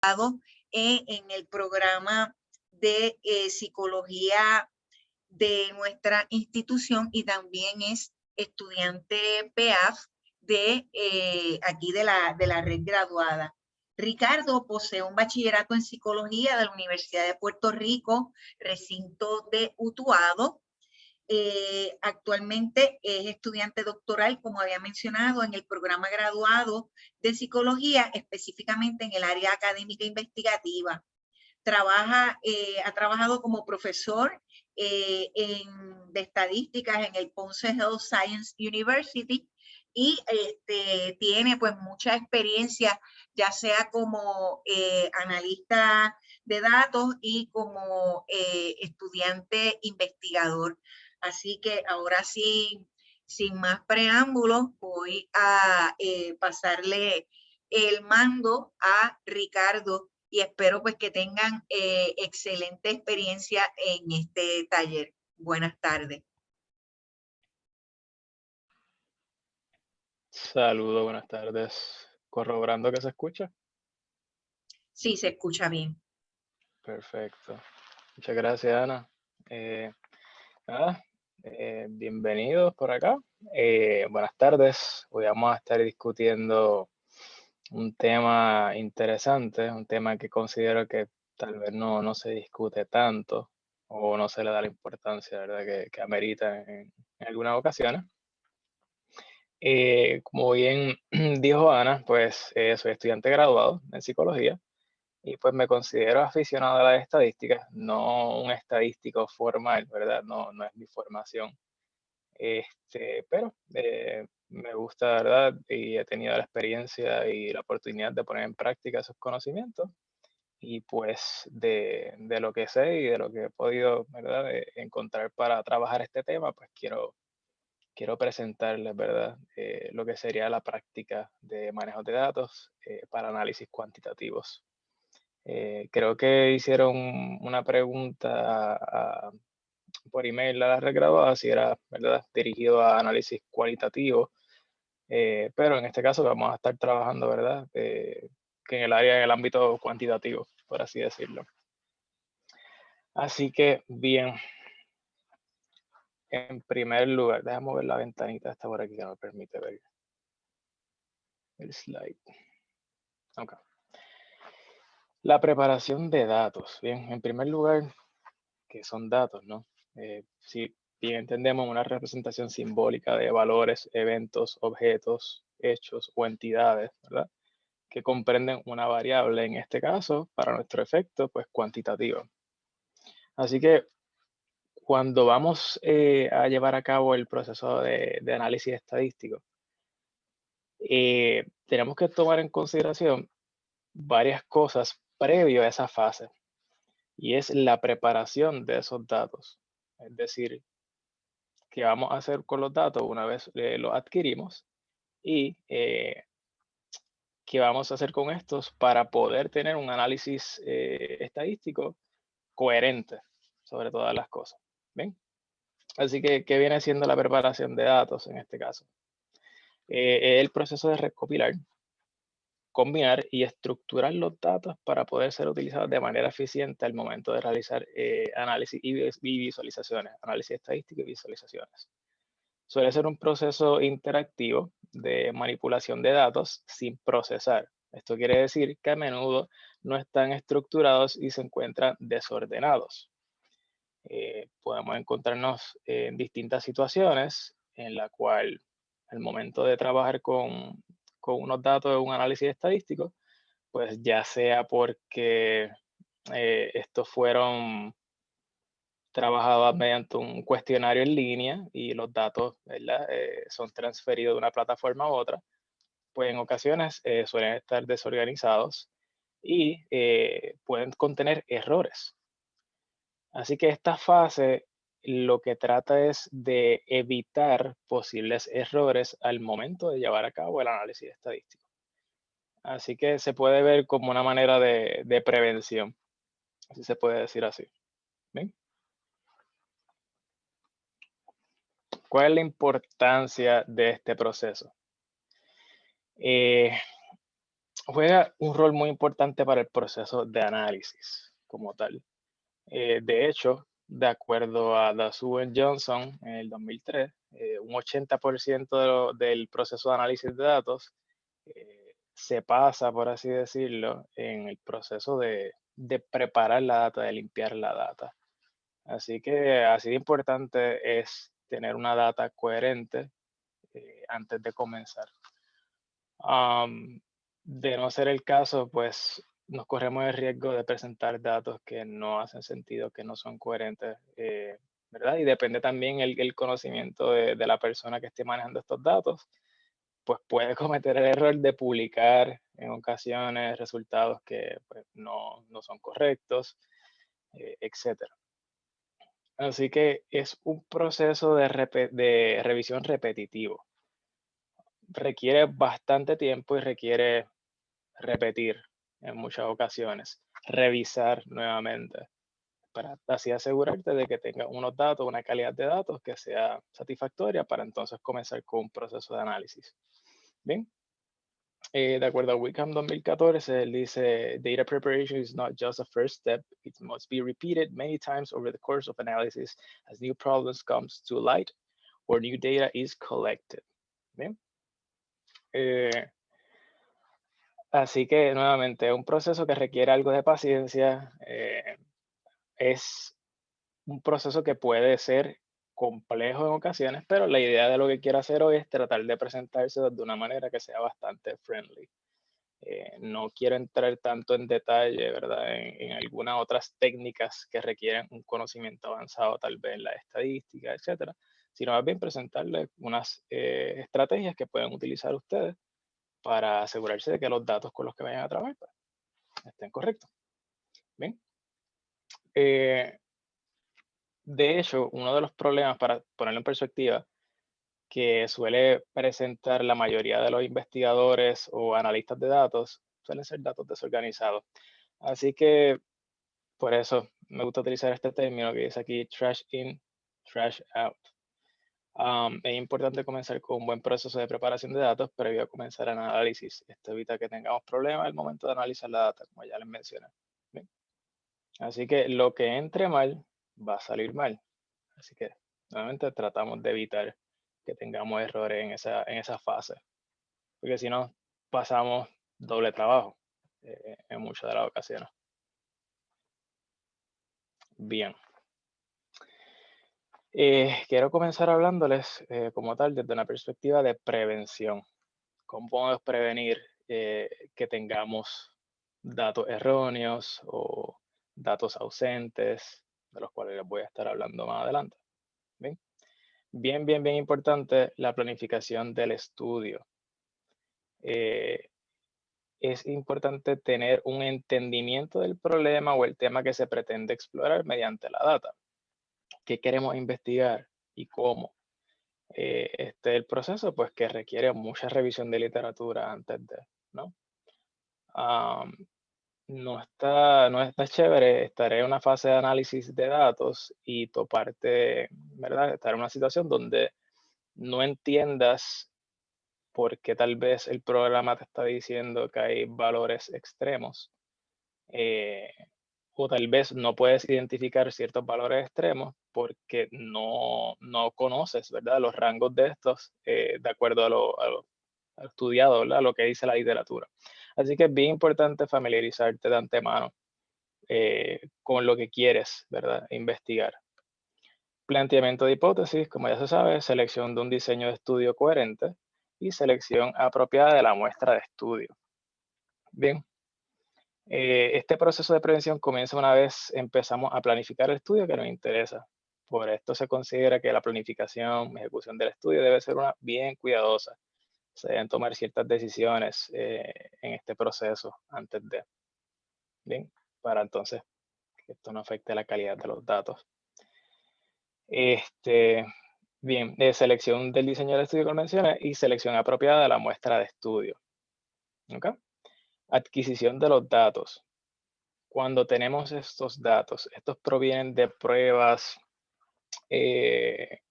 en el programa de psicología de nuestra institución y también es estudiante PEAF de aquí de la red graduada. Ricardo posee un bachillerato en psicología de la Universidad de Puerto Rico, recinto de Utuado. Actualmente es estudiante doctoral, como había mencionado, en el programa graduado de psicología, específicamente en el área académica investigativa. Ha trabajado como profesor de estadísticas en el Ponce Health Science University y tiene pues mucha experiencia, ya sea como analista de datos y como estudiante investigador. Así que ahora sí, sin más preámbulos, voy a pasarle el mando a Ricardo y espero pues que tengan excelente experiencia en este taller. Buenas tardes. Saludos, buenas tardes. ¿Corroborando que se escucha? Sí, se escucha bien. Perfecto. Muchas gracias, Ana. Nada, bienvenidos por acá. Buenas tardes. Hoy vamos a estar discutiendo un tema interesante, un tema que considero que tal vez no se discute tanto o no se le da la importancia, ¿verdad?, que amerita en algunas ocasiones. Como bien dijo Ana, pues soy estudiante graduado en psicología y pues me considero aficionado a las estadísticas, no un estadístico formal, ¿verdad? No es mi formación. Pero me gusta, ¿verdad? Y he tenido la experiencia y la oportunidad de poner en práctica esos conocimientos y pues de lo que sé y de lo que he podido, ¿verdad?, encontrar para trabajar este tema, pues quiero presentarles, ¿verdad?, lo que sería la práctica de manejo de datos para análisis cuantitativos. Creo que hicieron una pregunta por email a la red graduada si era, ¿verdad?, dirigido a análisis cualitativo, pero en este caso vamos a estar trabajando, ¿verdad?, que en el ámbito cuantitativo, por así decirlo. Así que, bien. En primer lugar, déjame ver la ventanita esta por aquí que no me permite ver el slide. Ok. La preparación de datos. Bien, en primer lugar, ¿qué son datos, no? Si bien entendemos una representación simbólica de valores, eventos, objetos, hechos o entidades, ¿verdad?, que comprenden una variable, en este caso, para nuestro efecto, pues cuantitativa. Así que cuando vamos a llevar a cabo el proceso de análisis estadístico, tenemos que tomar en consideración varias cosas previo a esa fase, y es la preparación de esos datos. Es decir, qué vamos a hacer con los datos una vez los adquirimos y qué vamos a hacer con estos para poder tener un análisis estadístico coherente sobre todas las cosas. ¿Bien? Así que, ¿qué viene siendo la preparación de datos en este caso? El proceso de recopilar, combinar y estructurar los datos para poder ser utilizados de manera eficiente al momento de realizar análisis y visualizaciones, análisis estadístico y visualizaciones. Suele ser un proceso interactivo de manipulación de datos sin procesar. Esto quiere decir que a menudo no están estructurados y se encuentran desordenados. Podemos encontrarnos en distintas situaciones en la cual al momento de trabajar con unos datos de un análisis estadístico, pues ya sea porque estos fueron trabajados mediante un cuestionario en línea y los datos, ¿verdad?, son transferidos de una plataforma a otra, pues en ocasiones suelen estar desorganizados y pueden contener errores. Así que esta fase lo que trata es de evitar posibles errores al momento de llevar a cabo el análisis estadístico. Así que se puede ver como una manera de prevención, así se puede decir así. ¿Bien? ¿Cuál es la importancia de este proceso? juega un rol muy importante para el proceso de análisis como tal. De hecho, de acuerdo a Dasu y Johnson en el 2003, un 80% del proceso de análisis de datos se pasa, por así decirlo, en el proceso de preparar la data, de limpiar la data. Así que así de importante es tener una data coherente antes de comenzar. De no ser el caso, pues nos corremos el riesgo de presentar datos que no hacen sentido, que no son coherentes, ¿verdad? Y depende también el conocimiento de la persona que esté manejando estos datos, pues puede cometer el error de publicar en ocasiones resultados que pues, no son correctos, etcétera. Así que es un proceso de revisión repetitivo. Requiere bastante tiempo y requiere repetir en muchas ocasiones, revisar nuevamente, para así asegurarte de que tengas unos datos, una calidad de datos que sea satisfactoria para entonces comenzar con un proceso de análisis. Bien, de acuerdo a Wickham 2014, él dice, data preparation is not just a first step, it must be repeated many times over the course of analysis as new problems comes to light or new data is collected. Bien. Así que nuevamente, es un proceso que requiere algo de paciencia. Es un proceso que puede ser complejo en ocasiones, pero la idea de lo que quiero hacer hoy es tratar de presentarse de una manera que sea bastante friendly. No quiero entrar tanto en detalle, ¿verdad? En algunas otras técnicas que requieren un conocimiento avanzado, tal vez en la estadística, etcétera, sino más bien presentarles unas estrategias que pueden utilizar ustedes para asegurarse de que los datos con los que vayan a trabajar pues, estén correctos. Bien. De hecho, uno de los problemas, para ponerlo en perspectiva, que suele presentar la mayoría de los investigadores o analistas de datos, suelen ser datos desorganizados. Así que por eso me gusta utilizar este término que dice aquí trash in, trash out. Es importante comenzar con un buen proceso de preparación de datos previo a comenzar el análisis. Esto evita que tengamos problemas al momento de analizar la data, como ya les mencioné. Bien. Así que lo que entre mal va a salir mal. Así que nuevamente tratamos de evitar que tengamos errores en esa fase, porque si no pasamos doble trabajo en muchas de las ocasiones. Bien. Quiero comenzar hablándoles como tal desde una perspectiva de prevención. ¿Cómo podemos prevenir que tengamos datos erróneos o datos ausentes, de los cuales les voy a estar hablando más adelante? Bien, bien importante la planificación del estudio. Es importante tener un entendimiento del problema o el tema que se pretende explorar mediante la data. ¿Qué queremos investigar y cómo? Este es el proceso, pues, que requiere mucha revisión de literatura antes de, ¿no? No está chévere estar en una fase de análisis de datos y toparte, ¿verdad? Estar en una situación donde no entiendas por qué tal vez el programa te está diciendo que hay valores extremos. O tal vez no puedes identificar ciertos valores extremos porque no conoces, ¿verdad? Los rangos de estos de acuerdo a lo estudiado, ¿verdad? Lo que dice la literatura. Así que es bien importante familiarizarte de antemano con lo que quieres, ¿verdad? Investigar. Planteamiento de hipótesis, como ya se sabe, selección de un diseño de estudio coherente y selección apropiada de la muestra de estudio. Bien, este proceso de prevención comienza una vez empezamos a planificar el estudio que nos interesa. Por esto se considera que la planificación, ejecución del estudio debe ser una bien cuidadosa. Se deben tomar ciertas decisiones en este proceso antes de, bien, para entonces que esto no afecte la calidad de los datos. Bien, selección del diseño del estudio convencional y selección apropiada de la muestra de estudio. ¿Okay? Adquisición de los datos. Cuando tenemos estos datos, estos provienen de pruebas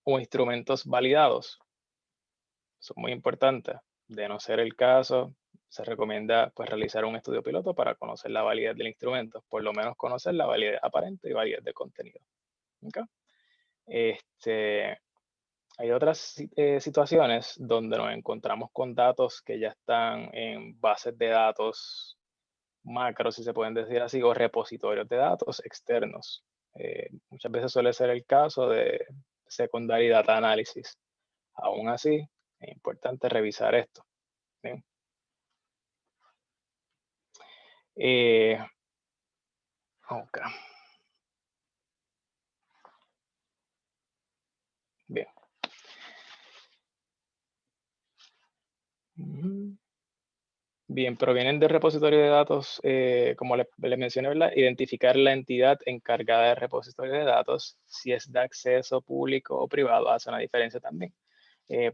o instrumentos validados. Son muy importantes. De no ser el caso, se recomienda pues realizar un estudio piloto para conocer la validez del instrumento, por lo menos conocer la validez aparente y validez de contenido. ¿Okay? Hay otras situaciones donde nos encontramos con datos que ya están en bases de datos macros, si se pueden decir así, o repositorios de datos externos. Muchas veces suele ser el caso de secondary data analysis. Aún así, es importante revisar esto. ¿Bien? Ok. Bien. Bien, provienen del repositorio de datos, como le mencioné, ¿verdad? Identificar la entidad encargada del repositorio de datos, si es de acceso público o privado, hace una diferencia también.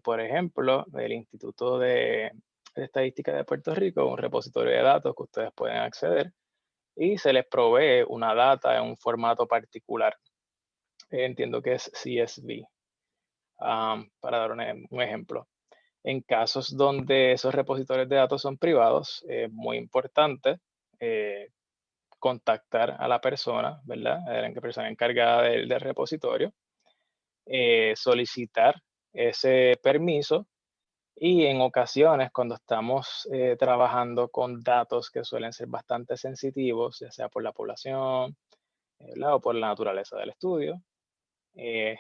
Por ejemplo, el Instituto de Estadística de Puerto Rico, un repositorio de datos que ustedes pueden acceder y se les provee una data en un formato particular. Entiendo que es CSV, para dar un ejemplo. En casos donde esos repositorios de datos son privados, es muy importante contactar a la persona, ¿verdad? La persona encargada del repositorio, solicitar ese permiso y en ocasiones cuando estamos trabajando con datos que suelen ser bastante sensitivos, ya sea por la población, ¿verdad? O por la naturaleza del estudio, es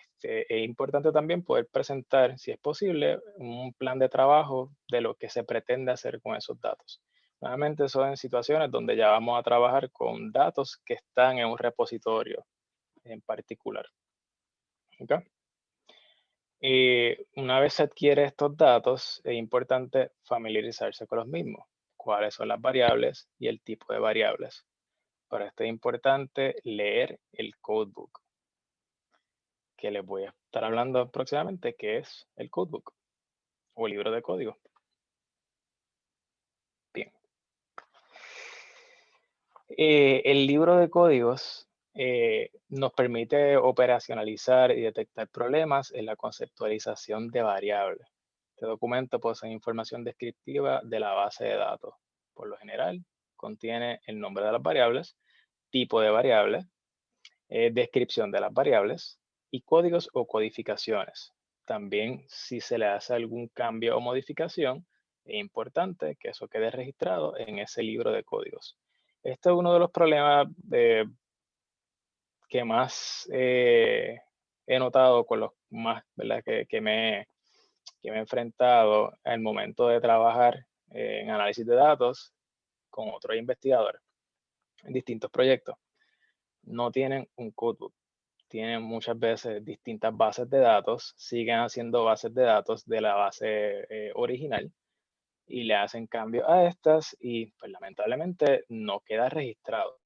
importante también poder presentar, si es posible, un plan de trabajo de lo que se pretende hacer con esos datos. Nuevamente, son en situaciones donde ya vamos a trabajar con datos que están en un repositorio en particular. ¿Okay? Una vez se adquiere estos datos, es importante familiarizarse con los mismos. Cuáles son las variables y el tipo de variables. Para esto es importante leer el codebook, que les voy a estar hablando próximamente, que es el codebook o libro de código. Bien. El libro de códigos nos permite operacionalizar y detectar problemas en la conceptualización de variables. Este documento posee información descriptiva de la base de datos. Por lo general, contiene el nombre de las variables, tipo de variable, descripción de las variables y códigos o codificaciones. También, si se le hace algún cambio o modificación, es importante que eso quede registrado en ese libro de códigos. Este es uno de los problemas que más he notado con los más, ¿verdad? Que me he enfrentado al momento de trabajar en análisis de datos con otros investigadores en distintos proyectos. No tienen un codebook. Tienen muchas veces distintas bases de datos, siguen haciendo bases de datos de la base original y le hacen cambio a estas y pues lamentablemente no queda registrado.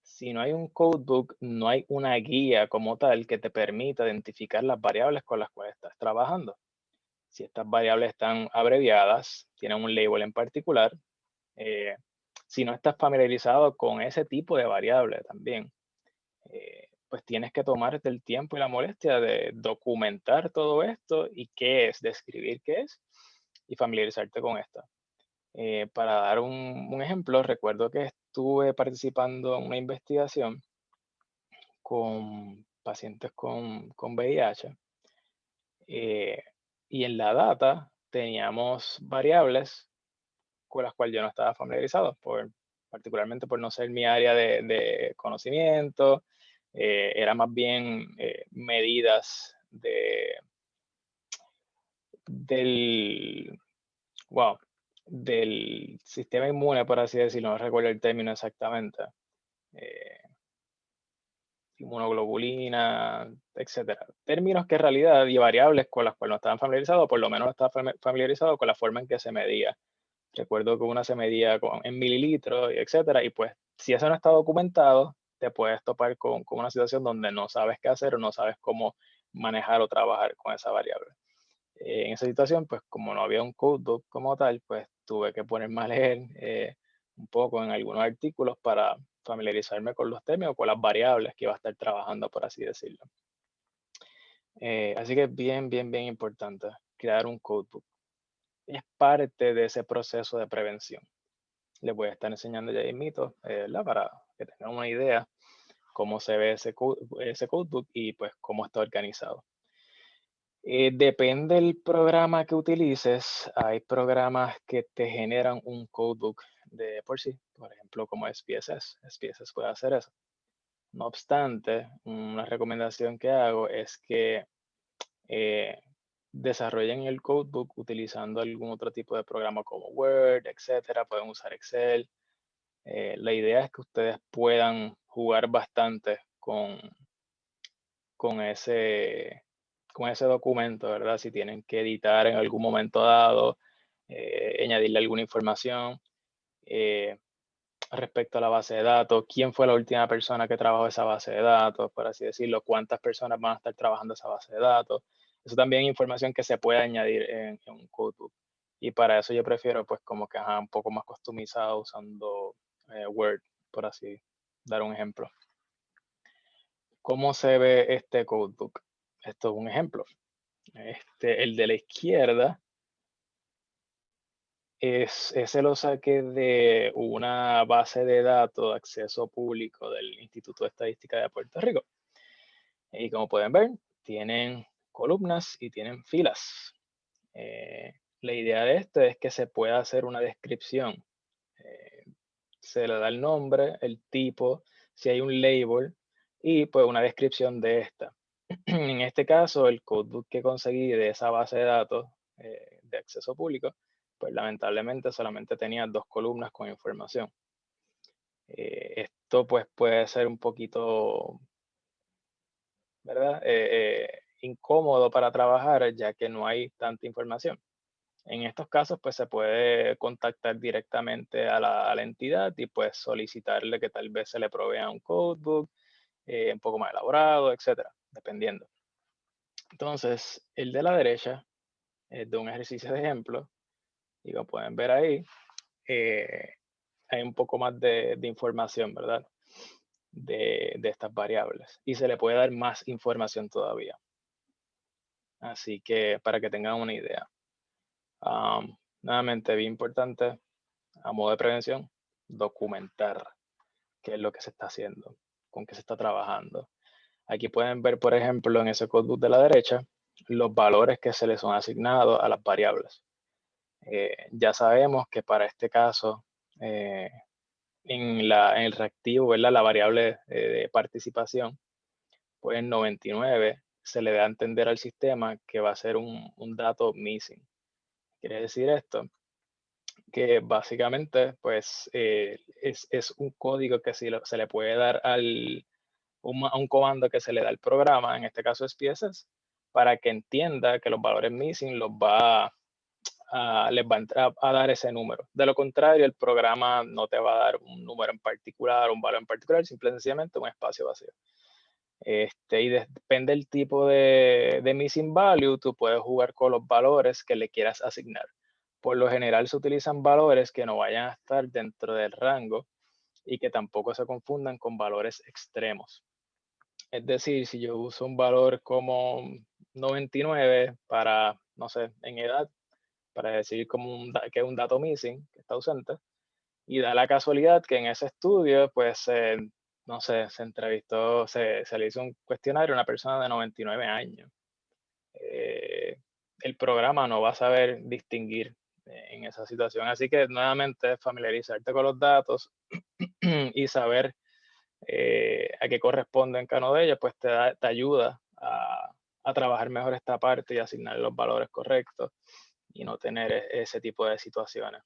Si no hay un codebook, no hay una guía como tal que te permita identificar las variables con las cuales estás trabajando. Si estas variables están abreviadas, tienen un label en particular, si no estás familiarizado con ese tipo de variable también, pues tienes que tomarte el tiempo y la molestia de documentar todo esto y qué es, describir qué es y familiarizarte con esto. Para dar un ejemplo, recuerdo que estuve participando en una investigación con pacientes con VIH y en la data teníamos variables con las cuales yo no estaba familiarizado, particularmente por no ser mi área de conocimiento, era más bien medidas del, wow, del sistema inmune, por así decirlo, no recuerdo el término exactamente, eh, inmunoglobulina, etcétera. Términos que en realidad y variables con las cuales no estaban familiarizados, por lo menos no estaba familiarizado con la forma en que se medía. Recuerdo que una se medía en mililitros, etcétera, y pues si eso no está documentado, te puedes topar con una situación donde no sabes qué hacer o no sabes cómo manejar o trabajar con esa variable. En esa situación, pues como no había un codebook como tal, pues tuve que ponerme a leer un poco en algunos artículos para familiarizarme con los términos, con las variables que iba a estar trabajando, por así decirlo. Así que es bien, bien, bien importante crear un codebook. es parte de ese proceso de prevención. Les voy a estar enseñando ya mismito, ¿verdad? Para que tengan una idea cómo se ve ese codebook y pues cómo está organizado. Depende del programa que utilices. Hay programas que te generan un codebook de por sí, por ejemplo, como SPSS. SPSS puede hacer eso. No obstante, una recomendación que hago es que desarrollen el codebook utilizando algún otro tipo de programa como Word, etcétera. Pueden usar Excel. La idea es que ustedes puedan jugar bastante con ese, con ese documento, ¿verdad? Si tienen que editar en algún momento dado, añadirle alguna información respecto a la base de datos, quién fue la última persona que trabajó esa base de datos, por así decirlo, cuántas personas van a estar trabajando esa base de datos. Eso también es información que se puede añadir en un codebook. Y para eso yo prefiero pues como que un poco más customizado usando Word, por así dar un ejemplo. ¿Cómo se ve este codebook? Esto es un ejemplo. El de la izquierda ese lo saqué de una base de datos de acceso público del Instituto de Estadística de Puerto Rico. Y como pueden ver, tienen columnas y tienen filas. La idea de esto es que se pueda hacer una descripción. Se le da el nombre, el tipo, si hay un label y pues una descripción de esta. En este caso, el codebook que conseguí de esa base de datos de acceso público, pues lamentablemente solamente tenía 2 columnas con información. Esto pues puede ser un poquito, ¿verdad? Incómodo para trabajar ya que no hay tanta información. En estos casos pues se puede contactar directamente a la entidad y pues solicitarle que tal vez se le provea un codebook un poco más elaborado, etcétera, dependiendo. Entonces, el de la derecha es de un ejercicio de ejemplo y como pueden ver ahí, hay un poco más de información, ¿verdad? De estas variables y se le puede dar más información todavía. Así que para que tengan una idea. Nuevamente, bien importante, a modo de prevención, documentar qué es lo que se está haciendo, con qué se está trabajando. Aquí pueden ver, por ejemplo, en ese codebook de la derecha, los valores que se le son asignados a las variables. Ya sabemos que para este caso, en el reactivo, ¿verdad? La variable de participación, pues en 99 se le da a entender al sistema que va a ser un dato missing. Quiere decir esto, que básicamente pues es un código que se le puede dar a un comando que se le da al programa, en este caso es SPSS, para que entienda que los valores missing les va a entrar a dar ese número. De lo contrario, el programa no te va a dar un número en particular, un valor en particular, simplemente un espacio vacío. Y depende del tipo de missing value, tú puedes jugar con los valores que le quieras asignar. Por lo general se utilizan valores que no vayan a estar dentro del rango y que tampoco se confundan con valores extremos. Es decir, si yo uso un valor como 99 para, no sé, en edad, para decir como que es un dato missing, que está ausente, y da la casualidad que en ese estudio, pues, no sé, se entrevistó, se le hizo un cuestionario a una persona de 99 años. El programa no va a saber distinguir en esa situación. Así que nuevamente familiarizarte con los datos y saber a qué corresponden cada uno de ellos, pues te ayuda a trabajar mejor esta parte y asignar los valores correctos y no tener ese tipo de situaciones.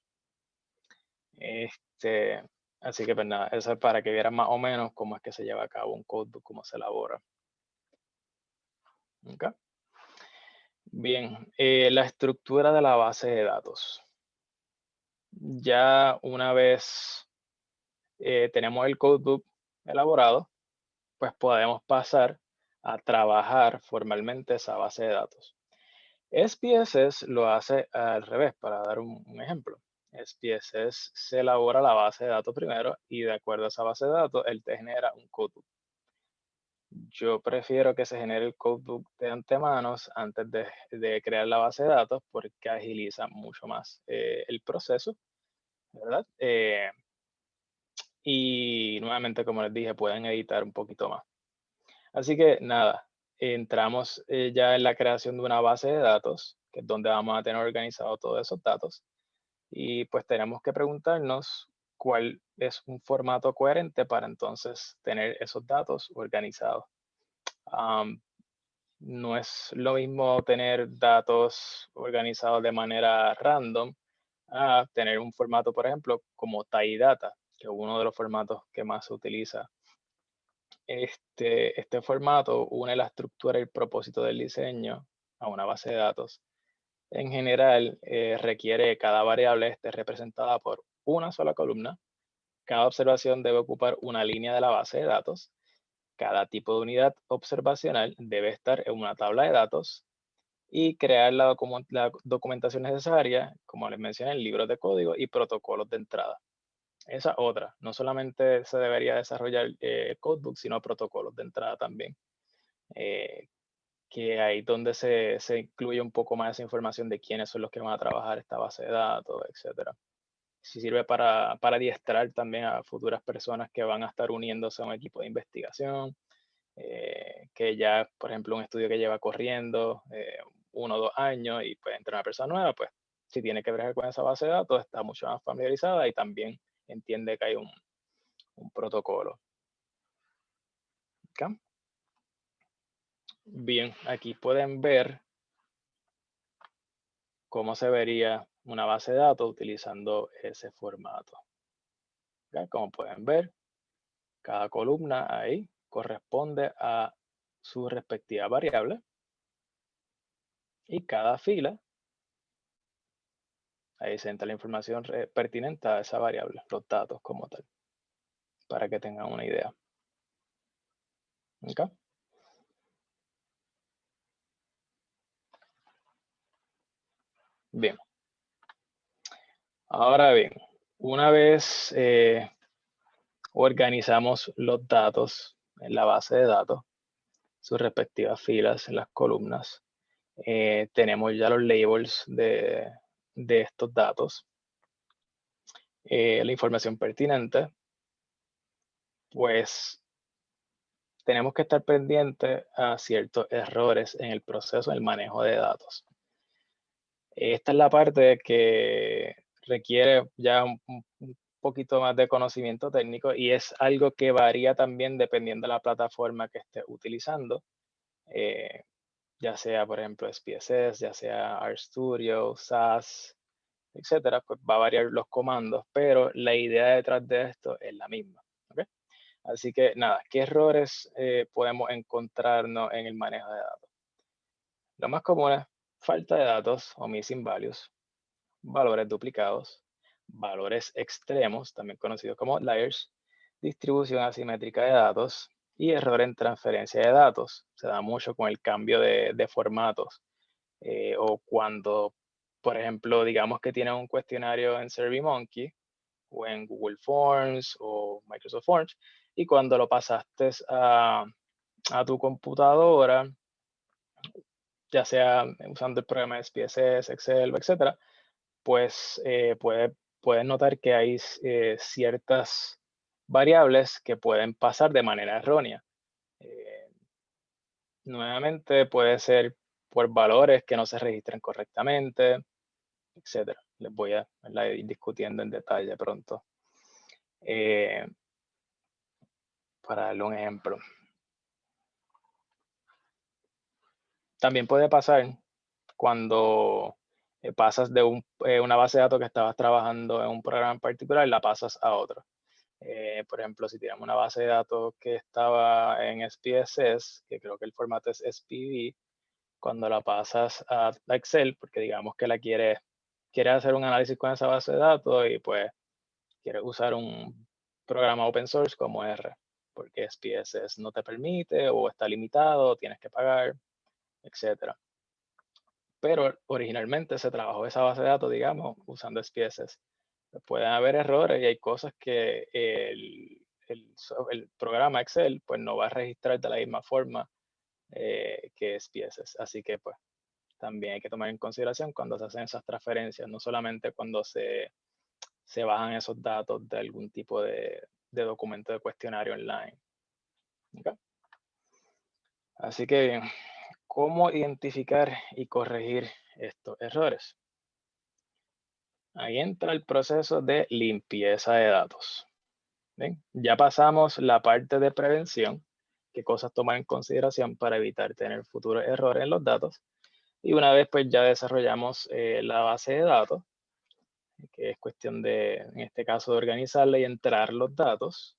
Así que pues nada, eso es para que vieran más o menos cómo es que se lleva a cabo un codebook, cómo se elabora. ¿Okay? Bien, la estructura de la base de datos. Ya una vez tenemos el codebook elaborado, pues podemos pasar a trabajar formalmente esa base de datos. SPSS lo hace al revés, para dar un ejemplo. SPSS se elabora la base de datos primero y de acuerdo a esa base de datos, él te genera un codebook. yo prefiero que se genere el codebook de antemano antes de crear la base de datos porque agiliza mucho más el proceso, ¿verdad? Y nuevamente, como les dije, pueden editar un poquito más. Así que nada, entramos ya en la creación de una base de datos, que es donde vamos a tener organizado todos esos datos. Y pues tenemos que preguntarnos cuál es un formato coherente para entonces tener esos datos organizados. No es lo mismo tener datos organizados de manera random a tener un formato, por ejemplo, como TiData, que es uno de los formatos que más se utiliza. Este formato une la estructura y el propósito del diseño a una base de datos. En general, requiere que cada variable esté representada por una sola columna. Cada observación debe ocupar una línea de la base de datos. Cada tipo de unidad observacional debe estar en una tabla de datos y crear la documentación necesaria, como les mencioné, libros de código y protocolos de entrada. Esa otra, no solamente se debería desarrollar codebook, sino protocolos de entrada también. Que ahí donde se incluye un poco más esa información de quiénes son los que van a trabajar esta base de datos, etc. Si sirve para adiestrar también a futuras personas que van a estar uniéndose a un equipo de investigación, que ya, por ejemplo, un estudio que lleva corriendo 1 o 2 años y pues entra una persona nueva, pues si tiene que ver con esa base de datos, está mucho más familiarizada y también entiende que hay un protocolo. ¿Okay? Bien, aquí pueden ver cómo se vería una base de datos utilizando ese formato. ¿Okay? Como pueden ver, cada columna ahí corresponde a su respectiva variable y cada fila, ahí se entra la información pertinente a esa variable, los datos como tal, para que tengan una idea. ¿Okay? Bien. Ahora bien, una vez organizamos los datos en la base de datos, sus respectivas filas en las columnas, tenemos ya los labels de estos datos, la información pertinente, pues tenemos que estar pendientes a ciertos errores en el proceso del manejo de datos. Esta es la parte que requiere ya un poquito más de conocimiento técnico y es algo que varía también dependiendo de la plataforma que esté utilizando. Ya sea, por ejemplo, SPSS, ya sea RStudio, SAS, etcétera, pues va a variar los comandos, pero la idea detrás de esto es la misma. ¿Okay? Así que nada, ¿qué errores podemos encontrarnos en el manejo de datos? Lo más común es falta de datos o missing values, valores duplicados, valores extremos, también conocidos como outliers, distribución asimétrica de datos y error en transferencia de datos. Se da mucho con el cambio de formatos o cuando, por ejemplo, digamos que tienes un cuestionario en SurveyMonkey o en Google Forms o Microsoft Forms y cuando lo pasaste a tu computadora, ya sea usando el programa de SPSS, Excel, etcétera, pues puedes notar que hay ciertas variables que pueden pasar de manera errónea. Nuevamente puede ser por valores que no se registran correctamente, etcétera. Les voy a ir discutiendo en detalle pronto. Para darle un ejemplo. También puede pasar cuando pasas de una base de datos que estabas trabajando en un programa en particular y la pasas a otro. Por ejemplo, si tenemos una base de datos que estaba en SPSS, que creo que el formato es SPV, cuando la pasas a Excel, porque digamos que la quieres hacer un análisis con esa base de datos y pues quieres usar un programa open source como R, porque SPSS no te permite o está limitado, tienes que pagar, etcétera. Pero originalmente se trabajó esa base de datos, digamos, usando SPSS. Pueden haber errores y hay cosas que el programa Excel pues no va a registrar de la misma forma que SPSS. Así que pues también hay que tomar en consideración cuando se hacen esas transferencias, no solamente cuando se bajan esos datos de algún tipo de documento de cuestionario online. ¿Okay? Así que bien, ¿cómo identificar y corregir estos errores? Ahí entra el proceso de limpieza de datos. ¿Ven? Ya pasamos la parte de prevención, qué cosas tomar en consideración para evitar tener futuros errores en los datos. Y una vez pues ya desarrollamos la base de datos, que es cuestión de, en este caso, de organizarla y entrar los datos,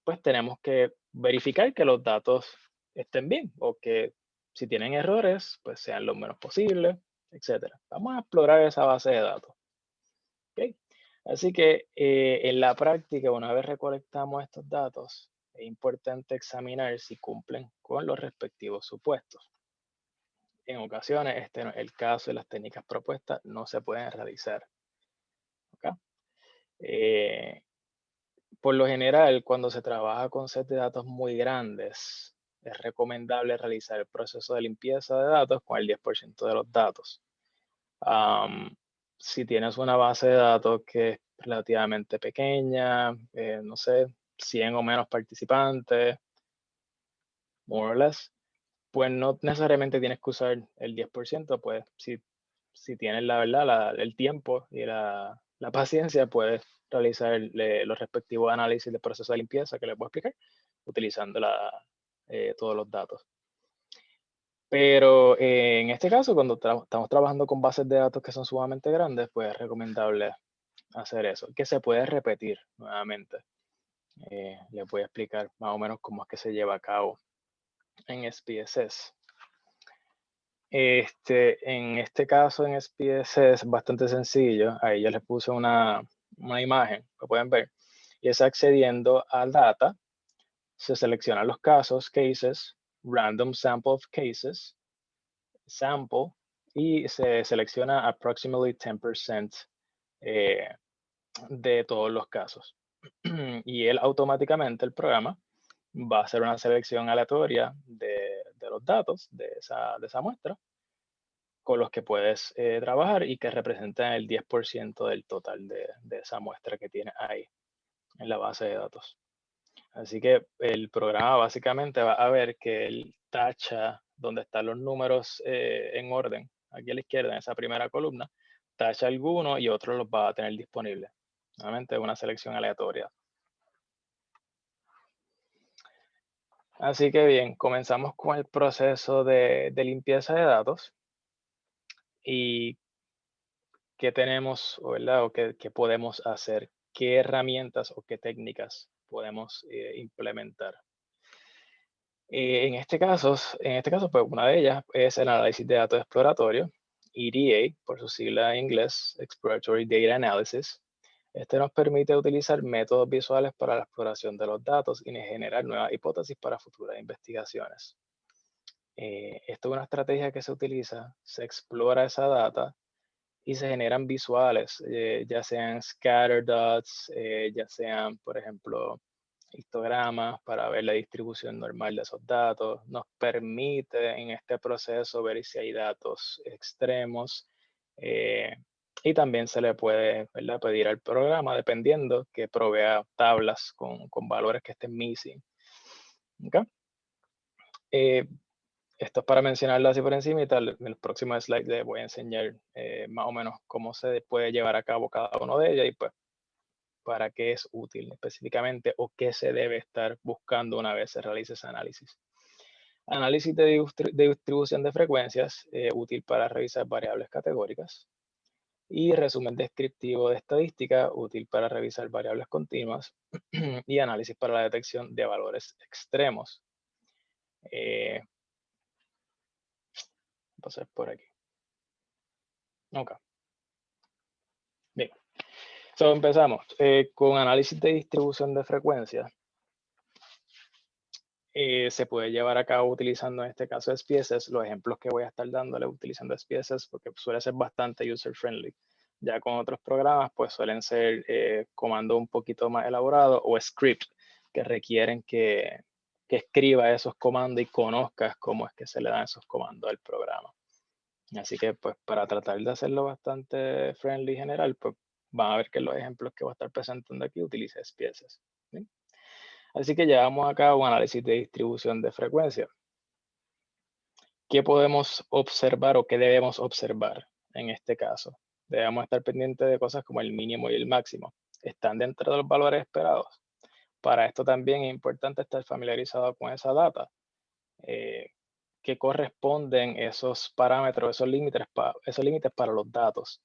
pues tenemos que verificar que los datos estén bien o que si tienen errores, pues sean lo menos posible, etc. Vamos a explorar esa base de datos. ¿Okay? Así que en la práctica, una vez recolectamos estos datos, es importante examinar si cumplen con los respectivos supuestos. En ocasiones, este no es el caso y las técnicas propuestas no se pueden realizar. ¿Okay? Por lo general, cuando se trabaja con sets de datos muy grandes, es recomendable realizar el proceso de limpieza de datos con el 10% de los datos. Si tienes una base de datos que es relativamente pequeña, no sé, 100 o menos participantes, more or less, pues no necesariamente tienes que usar el 10%, pues si tienes la verdad, el tiempo y la paciencia, puedes realizar los respectivos análisis de proceso de limpieza que les voy a explicar, utilizando todos los datos. Pero en este caso, cuando estamos trabajando con bases de datos que son sumamente grandes, pues es recomendable hacer eso, que se puede repetir nuevamente. Les voy a explicar más o menos cómo es que se lleva a cabo en SPSS. En este caso, en SPSS es bastante sencillo. Ahí ya les puse una imagen que pueden ver. Y es accediendo a data. Se seleccionan los casos, cases, random sample of cases, sample, y se selecciona approximately 10% de todos los casos. Y él automáticamente, el programa, va a hacer una selección aleatoria de los datos de esa muestra con los que puedes trabajar y que representan el 10% del total de esa muestra que tienes ahí en la base de datos. Así que el programa básicamente va a ver que él tacha donde están los números en orden, aquí a la izquierda, en esa primera columna, tacha algunos y otros los va a tener disponibles. Nuevamente una selección aleatoria. Así que bien, comenzamos con el proceso de limpieza de datos. Y qué tenemos, ¿verdad? O qué podemos hacer, qué herramientas o qué técnicas podemos implementar. En este caso, pues una de ellas es el análisis de datos exploratorio, EDA, por su sigla en inglés, Exploratory Data Analysis. Este nos permite utilizar métodos visuales para la exploración de los datos y generar nuevas hipótesis para futuras investigaciones. Esto es una estrategia que se utiliza, se explora esa data y se generan visuales, ya sean scatter dots, ya sean, por ejemplo, histogramas para ver la distribución normal de esos datos. Nos permite en este proceso ver si hay datos extremos y también se le puede, ¿verdad?, pedir al programa, dependiendo, que provea tablas con valores que estén missing. ¿Okay? Esto es para mencionarlo así por encima y tal. En el próximo slide les voy a enseñar más o menos cómo se puede llevar a cabo cada uno de ellas y pues para qué es útil específicamente o qué se debe estar buscando una vez se realice ese análisis. Análisis de distribución de frecuencias, útil para revisar variables categóricas. Y resumen descriptivo de estadística, útil para revisar variables continuas. Y análisis para la detección de valores extremos. Pasar por aquí. Ok. Bien. So, empezamos con análisis de distribución de frecuencias. Se puede llevar a cabo utilizando en este caso SPSS. Los ejemplos que voy a estar dándole utilizando SPSS porque suele ser bastante user friendly. Ya con otros programas, pues suelen ser comandos un poquito más elaborados o script que requieren que escriba esos comandos y conozcas cómo es que se le dan esos comandos al programa. Así que, pues, para tratar de hacerlo bastante friendly y general, pues, van a ver que los ejemplos que voy a estar presentando aquí utiliza SPSS. ¿Sí? Así que llevamos a cabo un análisis de distribución de frecuencia. ¿Qué podemos observar o qué debemos observar en este caso? Debemos estar pendientes de cosas como el mínimo y el máximo. ¿Están dentro de los valores esperados? Para esto también es importante estar familiarizado con esa data. Que corresponden esos parámetros, esos límites para los datos.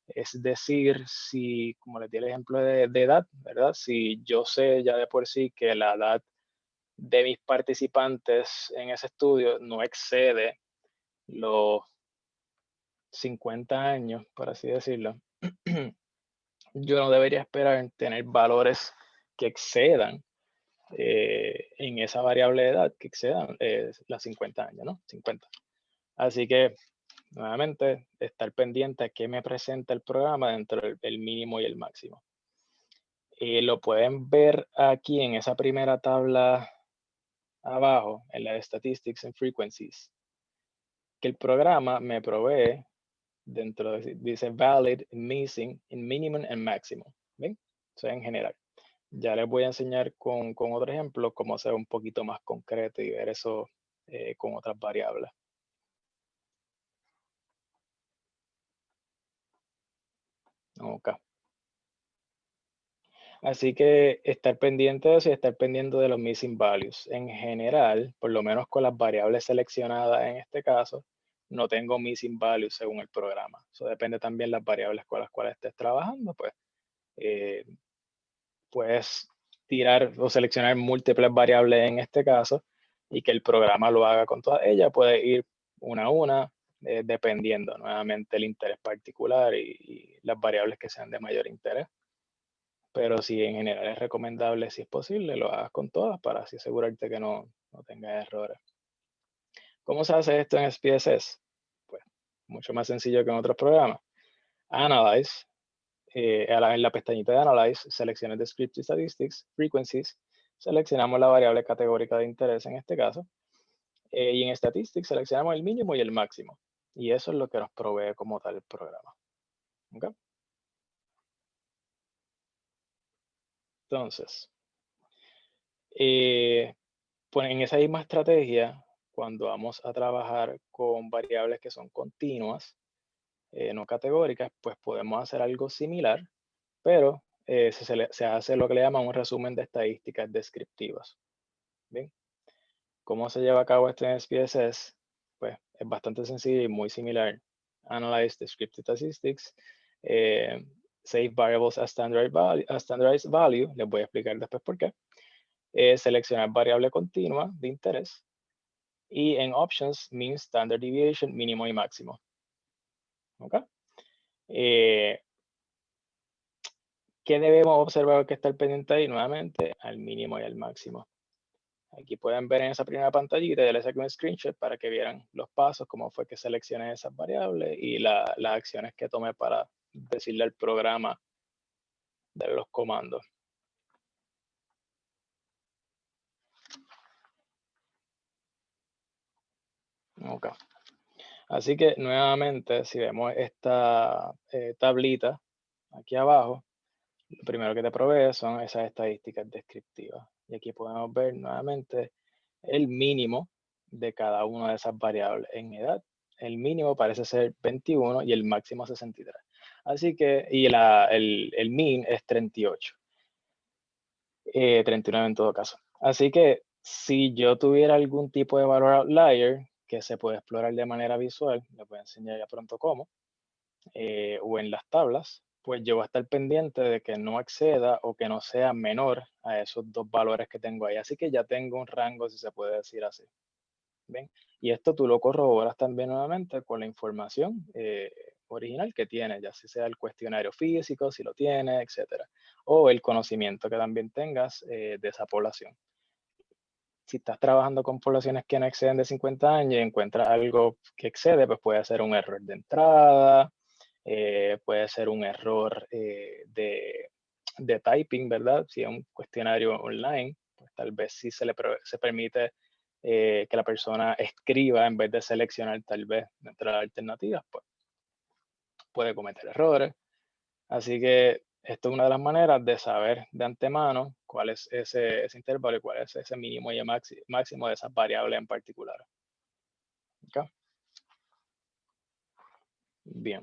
Es decir, si, como les di el ejemplo de edad, ¿verdad? Si yo sé ya de por sí que la edad de mis participantes en ese estudio no excede los 50 años, por así decirlo, yo no debería esperar tener valores que excedan en esa variable de edad, que excedan las 50 años, ¿no? 50. Así que, nuevamente, estar pendiente a qué me presenta el programa dentro del mínimo y el máximo. Lo pueden ver aquí en esa primera tabla abajo, en la de Statistics and Frequencies, que el programa me provee dentro de, dice valid, missing, in minimum and maximum. ¿Ven? Eso en general. Ya les voy a enseñar con otro ejemplo cómo hacer un poquito más concreto y ver eso con otras variables. Ok. Así que estar pendiente de eso y estar pendiente de los missing values. En general, por lo menos con las variables seleccionadas en este caso, no tengo missing values según el programa. Eso depende también de las variables con las cuales estés trabajando, pues puedes tirar o seleccionar múltiples variables en este caso y que el programa lo haga con todas ellas. Puede ir una a una, dependiendo nuevamente el interés particular y las variables que sean de mayor interés. Pero sí, en general es recomendable, si es posible, lo hagas con todas para así asegurarte que no tengas errores. ¿Cómo se hace esto en SPSS? Pues mucho más sencillo que en otros programas. Analyze, en la pestañita de Analyze, selecciones Descriptive Statistics, Frequencies, seleccionamos la variable categórica de interés en este caso, y en Statistics seleccionamos el mínimo y el máximo. Y eso es lo que nos provee como tal el programa. ¿Okay? Entonces, pues en esa misma estrategia, cuando vamos a trabajar con variables que son continuas, no categóricas, pues podemos hacer algo similar, pero se hace lo que le llaman un resumen de estadísticas descriptivas. ¿Bien? ¿Cómo se lleva a cabo esto en SPSS? Pues es bastante sencillo y muy similar. Analyze Descriptive Statistics, Save Variables as Standardized Value, les voy a explicar después por qué. Seleccionar variable continua de interés. Y en Options, Mean, Standard Deviation, mínimo y máximo. ¿Ok? ¿Qué debemos observar que estar pendiente ahí? Nuevamente, al mínimo y al máximo. Aquí pueden ver en esa primera pantallita, ya les saqué un screenshot para que vieran los pasos, cómo fue que seleccioné esas variables y las acciones que tomé para decirle al programa de los comandos. Ok. Así que nuevamente, si vemos esta tablita aquí abajo, lo primero que te provee son esas estadísticas descriptivas. Y aquí podemos ver nuevamente el mínimo de cada una de esas variables en edad. El mínimo parece ser 21 y el máximo 63. Así que, y el mean es 38. 39 en todo caso. Así que si yo tuviera algún tipo de valor outlier que se puede explorar de manera visual, les voy a enseñar ya pronto cómo, o en las tablas, pues yo voy a estar pendiente de que no exceda o que no sea menor a esos dos valores que tengo ahí. Así que ya tengo un rango, si se puede decir así. ¿Ven? Y esto tú lo corroboras también nuevamente con la información original que tienes, ya sea el cuestionario físico, si lo tienes, etcétera, o el conocimiento que también tengas de esa población. Si estás trabajando con poblaciones que no exceden de 50 años y encuentras algo que excede, pues puede ser un error de entrada, puede ser un error de typing, ¿verdad? Si es un cuestionario online, pues tal vez sí se permite que la persona escriba en vez de seleccionar tal vez entre las alternativas, pues puede cometer errores. Así que esto es una de las maneras de saber de antemano cuál es ese intervalo y cuál es ese mínimo y máximo de esas variables en particular. ¿Okay? Bien.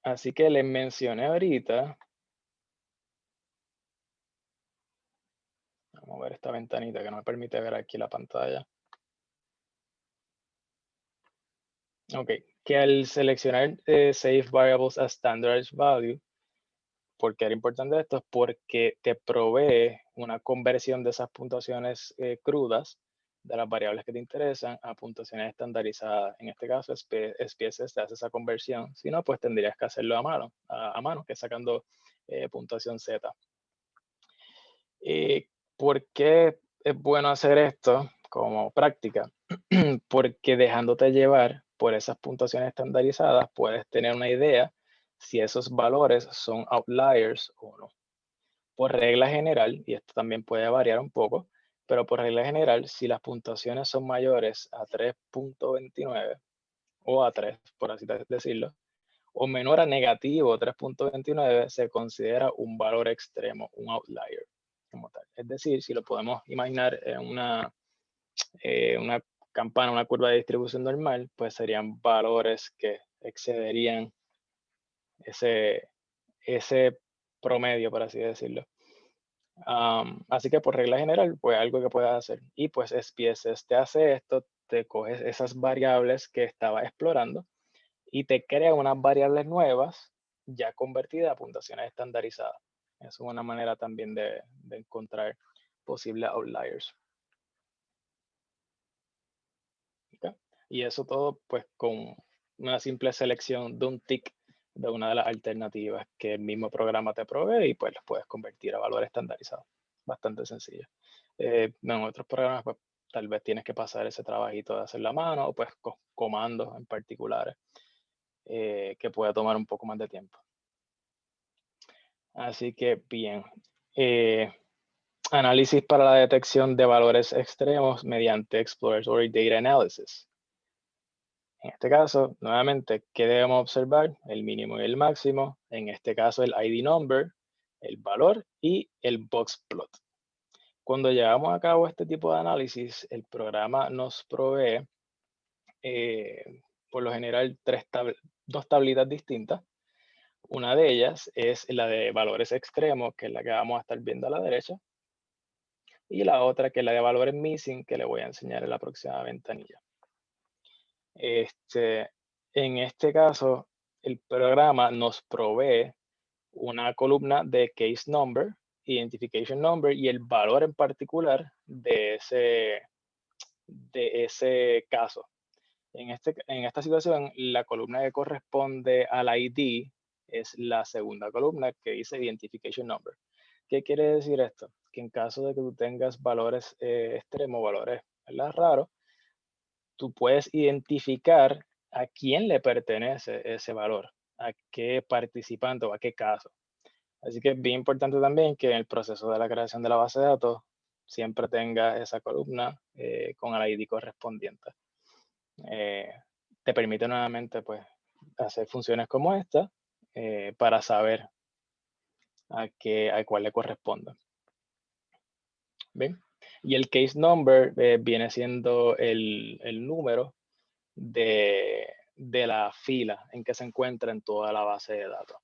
Así que les mencioné ahorita. Vamos a ver esta ventanita que no me permite ver aquí la pantalla. Ok, que al seleccionar Save Variables as Standardized Value, ¿por qué era importante esto? Porque te provee una conversión de esas puntuaciones crudas de las variables que te interesan a puntuaciones estandarizadas. En este caso, SPSS te hace esa conversión. Si no, pues tendrías que hacerlo a mano, que sacando puntuación Z. ¿Por qué es bueno hacer esto como práctica? Porque dejándote llevar por esas puntuaciones estandarizadas, puedes tener una idea si esos valores son outliers o no. Por regla general, y esto también puede variar un poco, pero por regla general, si las puntuaciones son mayores a 3.29 o a 3, por así decirlo, o menor a negativo 3.29, se considera un valor extremo, un outlier como tal. Es decir, si lo podemos imaginar en una campana, una curva de distribución normal, pues serían valores que excederían ese promedio, por así decirlo. Así que por regla general, pues algo que puedas hacer. Y pues SPSS te hace esto, te coges esas variables que estaba explorando y te crea unas variables nuevas ya convertidas a puntuaciones estandarizadas. Es una manera también de encontrar posibles outliers. ¿Okay? Y eso todo pues con una simple selección de un tick de una de las alternativas que el mismo programa te provee y pues los puedes convertir a valores estandarizados. Bastante sencillo. En otros programas pues tal vez tienes que pasar ese trabajito de hacer la mano o pues con comandos en particulares que puede tomar un poco más de tiempo. Así que bien. Análisis para la detección de valores extremos mediante Exploratory Data Analysis. En este caso, nuevamente, ¿qué debemos observar? El mínimo y el máximo. En este caso, el ID number, el valor y el box plot. Cuando llevamos a cabo este tipo de análisis, el programa nos provee, por lo general, dos tablitas distintas. Una de ellas es la de valores extremos, que es la que vamos a estar viendo a la derecha. Y la otra, que es la de valores missing, que le voy a enseñar en la próxima ventanilla. En este caso, el programa nos provee una columna de case number, identification number y el valor en particular de ese caso. En esta situación, la columna que corresponde al ID es la segunda columna que dice identification number. ¿Qué quiere decir esto? Que en caso de que tú tengas valores extremos, valores raros, tú puedes identificar a quién le pertenece ese valor, a qué participante o a qué caso. Así que es bien importante también que en el proceso de la creación de la base de datos siempre tenga esa columna con el ID correspondiente. Te permite nuevamente pues, hacer funciones como esta para saber a cuál le corresponde. ¿Bien? Y el case number viene siendo el número de la fila en que se encuentra en toda la base de datos.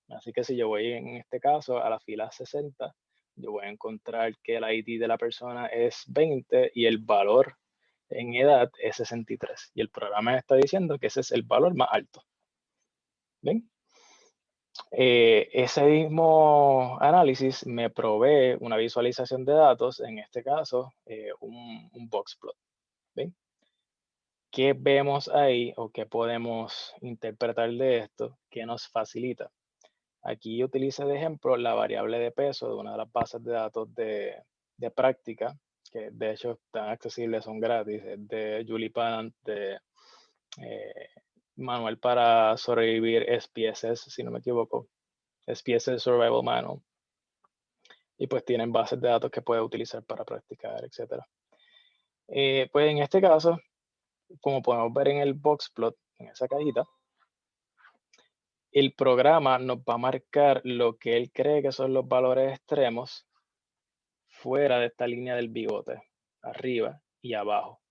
Así que si yo voy en este caso a la fila 60, yo voy a encontrar que el ID de la persona es 20 y el valor en edad es 63. Y el programa está diciendo que ese es el valor más alto. ¿Ven? Ese mismo análisis me provee una visualización de datos, en este caso un box plot. ¿Ven? ¿Qué vemos ahí o qué podemos interpretar de esto que nos facilita? Aquí utiliza de ejemplo la variable de peso de una de las bases de datos de práctica, que de hecho están accesibles, son gratis, es de Julie Palant manual para sobrevivir SPSS, si no me equivoco, SPSS Survival Manual. Y pues tienen bases de datos que puedes utilizar para practicar, etc. Pues en este caso, como podemos ver en el box plot, en esa cajita, el programa nos va a marcar lo que él cree que son los valores extremos fuera de esta línea del bigote, arriba y abajo.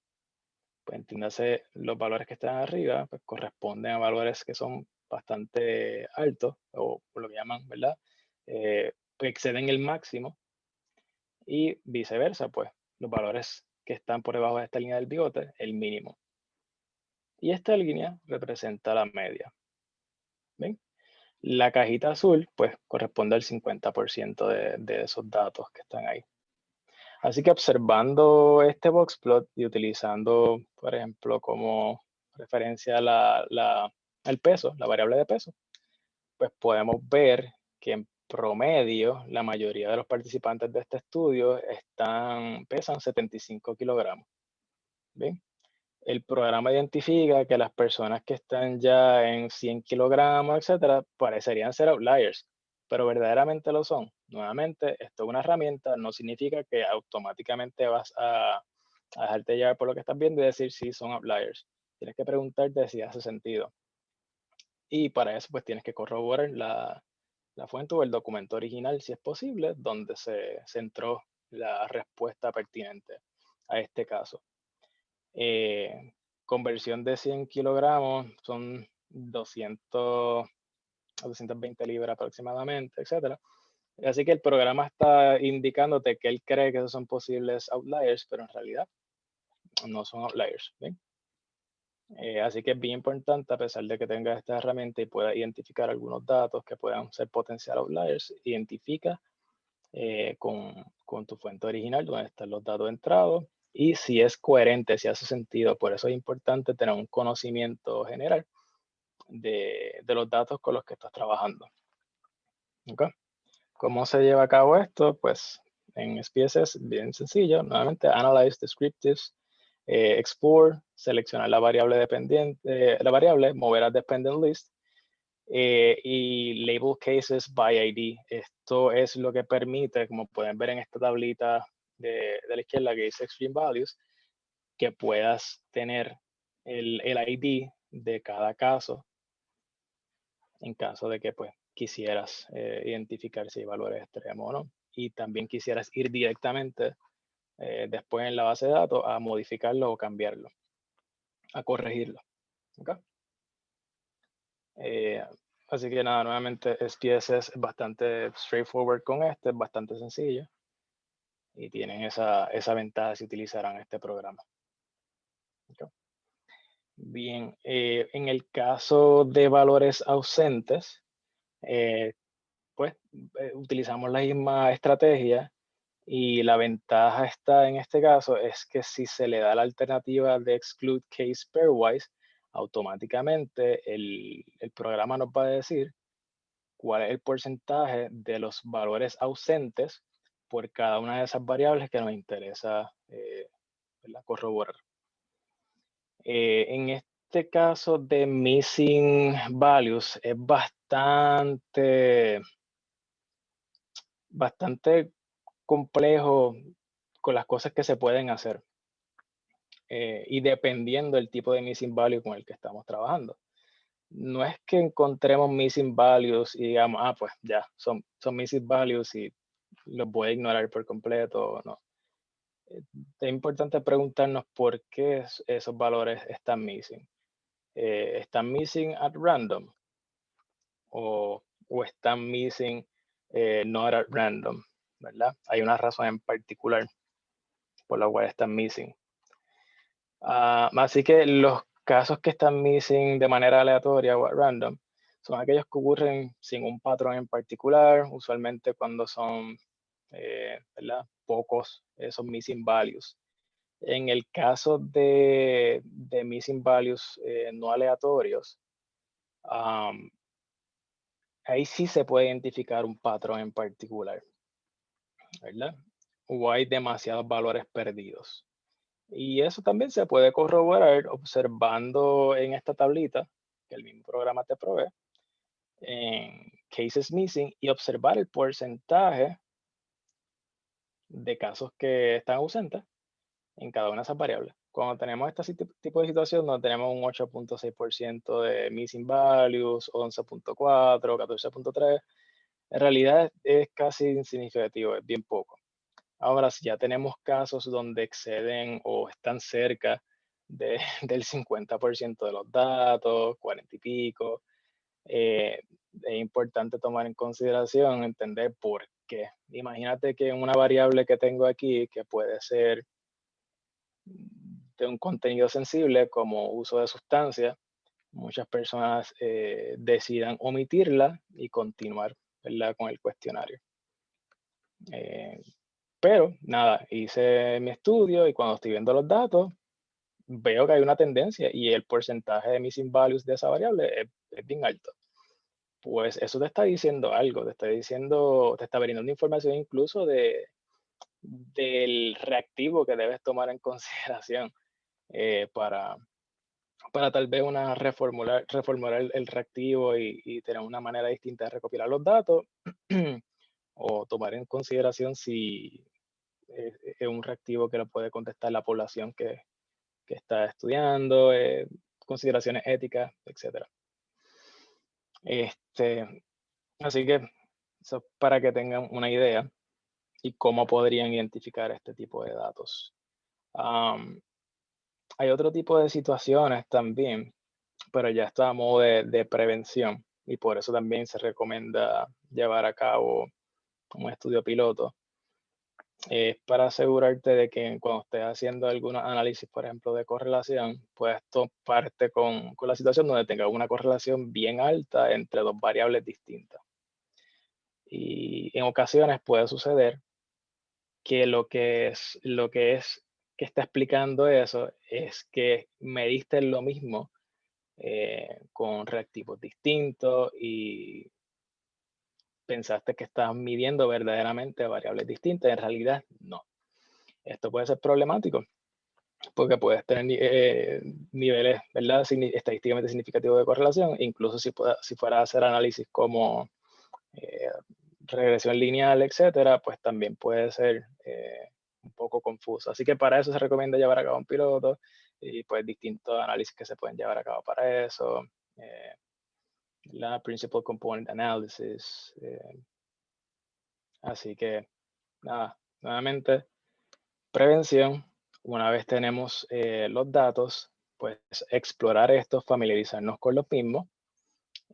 Pues entiéndase, los valores que están arriba pues corresponden a valores que son bastante altos, o por lo que llaman, ¿verdad? Pues exceden el máximo, y viceversa, pues los valores que están por debajo de esta línea del bigote, el mínimo. Y esta línea representa la media. ¿Ven? La cajita azul, pues, corresponde al 50% de esos datos que están ahí. Así que observando este box plot y utilizando, por ejemplo, como referencia el peso, la variable de peso, pues podemos ver que en promedio la mayoría de los participantes de este estudio pesan 75 kilogramos. ¿Bien? El programa identifica que las personas que están ya en 100 kilogramos, etcétera, parecerían ser outliers, pero verdaderamente lo son. Nuevamente, esto es una herramienta, no significa que automáticamente vas a dejarte llevar por lo que estás viendo y decir si son outliers. Tienes que preguntarte si hace sentido. Y para eso, pues tienes que corroborar la fuente o el documento original, si es posible, donde se centró la respuesta pertinente a este caso. Conversión de 100 kilogramos son 200 a 220 libras aproximadamente, etc. Así que el programa está indicándote que él cree que esos son posibles outliers, pero en realidad no son outliers. ¿Bien? Así que es bien importante, a pesar de que tengas esta herramienta y puedas identificar algunos datos que puedan ser potencial outliers, identifica con tu fuente original donde están los datos entrados y si es coherente, si hace sentido. Por eso es importante tener un conocimiento general de los datos con los que estás trabajando. ¿Okay? ¿Cómo se lleva a cabo esto? Pues en SPSS, bien sencillo. Nuevamente, Analyze Descriptives, Explore, seleccionar la variable dependiente, mover a Dependent List, y Label Cases by ID. Esto es lo que permite, como pueden ver en esta tablita de la izquierda que dice Extreme Values, que puedas tener el ID de cada caso en caso de que pues quisieras identificar si hay valores extremos o no. Y también quisieras ir directamente después en la base de datos a modificarlo o cambiarlo, a corregirlo. ¿Okay? Así que nada, nuevamente SPSS es bastante straightforward con es bastante sencillo. Y tienen esa ventaja si utilizarán este programa. Okay. Bien, en el caso de valores ausentes, pues utilizamos la misma estrategia y la ventaja está en este caso es que si se le da la alternativa de exclude case pairwise, automáticamente el programa nos va a decir cuál es el porcentaje de los valores ausentes por cada una de esas variables que nos interesa corroborar. En este caso de missing values es bastante complejo con las cosas que se pueden hacer y dependiendo del tipo de missing value con el que estamos trabajando. No es que encontremos missing values y digamos, pues ya, son missing values y los voy a ignorar por completo, no. Es importante preguntarnos por qué esos valores están missing. ¿Están missing at random? ¿O están missing not at random? ¿Verdad? Hay una razón en particular por la cual están missing. Así que los casos que están missing de manera aleatoria o at random son aquellos que ocurren sin un patrón en particular, usualmente cuando son ¿verdad? Pocos esos missing values. En el caso de missing values no aleatorios, ahí sí se puede identificar un patrón en particular, ¿verdad? O hay demasiados valores perdidos. Y eso también se puede corroborar observando en esta tablita que el mismo programa te provee, en cases missing, y observar el porcentaje de casos que están ausentes en cada una de esas variables. Cuando tenemos este tipo de situación, donde tenemos un 8.6% de missing values, 11.4, 14.3, en realidad es casi insignificativo, es bien poco. Ahora, si ya tenemos casos donde exceden o están cerca del 50% de los datos, 40 y pico, es importante tomar en consideración, entender por qué. Imagínate que una variable que tengo aquí, que puede ser de un contenido sensible como uso de sustancias, muchas personas decidan omitirla y continuar, ¿verdad?, con el cuestionario. Pero nada, hice mi estudio y cuando estoy viendo los datos, veo que hay una tendencia y el porcentaje de missing values de esa variable es bien alto. Pues eso te está diciendo algo, te está diciendo, te está brindando información incluso del reactivo que debes tomar en consideración para tal vez reformular el reactivo y tener una manera distinta de recopilar los datos o tomar en consideración si es un reactivo que lo puede contestar la población que está estudiando, consideraciones éticas, etc. Así que eso es para que tengan una idea y cómo podrían identificar este tipo de datos. Hay otro tipo de situaciones también, pero ya está a modo de prevención y por eso también se recomienda llevar a cabo un estudio piloto. Para asegurarte de que cuando estés haciendo algunos análisis, por ejemplo, de correlación, puedes toparte con la situación donde tengas una correlación bien alta entre dos variables distintas. Y en ocasiones puede suceder que que está explicando eso es que mediste lo mismo con reactivos distintos y pensaste que estabas midiendo verdaderamente variables distintas. En realidad, no. Esto puede ser problemático porque puedes tener niveles, ¿verdad?, estadísticamente significativos de correlación, incluso si fuera a hacer análisis como eh, regresión lineal, etcétera, pues también puede ser un poco confuso. Así que para eso se recomienda llevar a cabo un piloto y pues distintos análisis que se pueden llevar a cabo para eso. La Principal Component Analysis. Así que, nada, nuevamente, prevención. Una vez tenemos los datos, pues explorar esto, familiarizarnos con los mismos